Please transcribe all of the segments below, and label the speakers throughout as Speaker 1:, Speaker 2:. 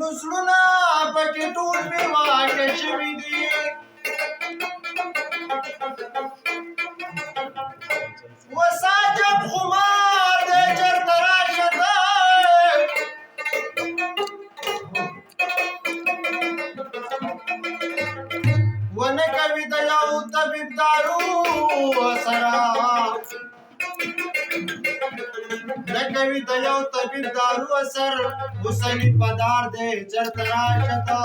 Speaker 1: نسلونه پکې ټول مې واقع شوي دي وساجب خمار دی چېرته راشه ته ونه کوي د یو طبیب دارو سره نه کوي د یو طبیب دارو اثر اوسني پدار دی چېرته راشه ته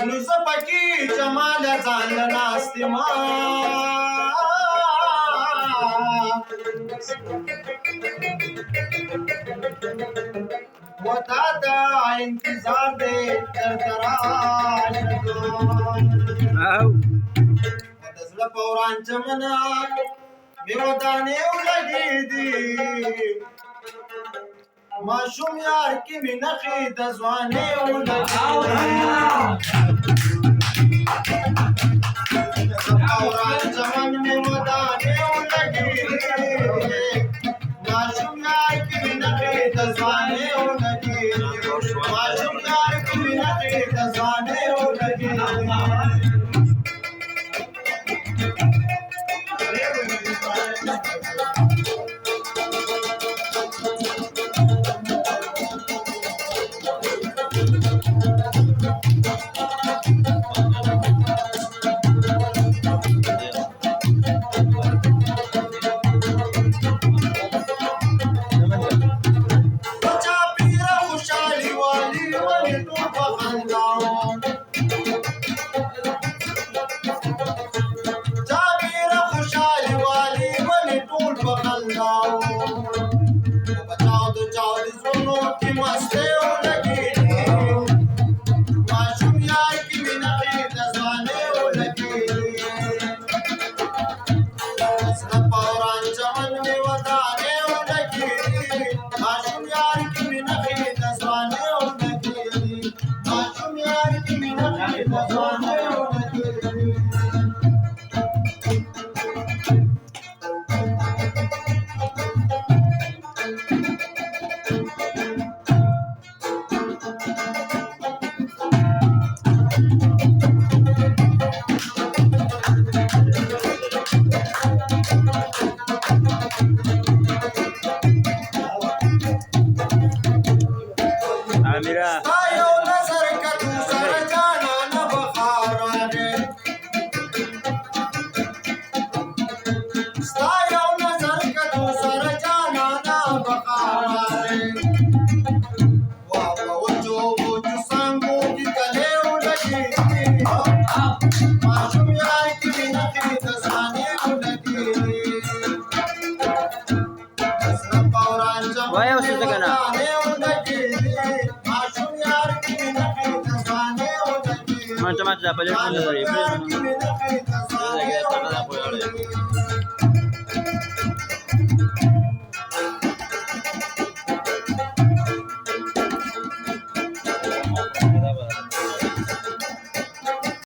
Speaker 1: نو زه پکې جماله ځان له ناست یمه و تا ته انتظار دی چېرته راشه ته د زړه په وران چمنه مې ودانې ولګېدي ماشوم یار کې مې نښې د ځوانۍ ولګېدي د زړه په وران چمن مې ودانې ولګېدي ماشوم یار کې مې نښې د ځوانۍ ولګېدي ماشوم یار کې مې نښې د ځوانۍ ولګېدي
Speaker 2: Macam-macam apa je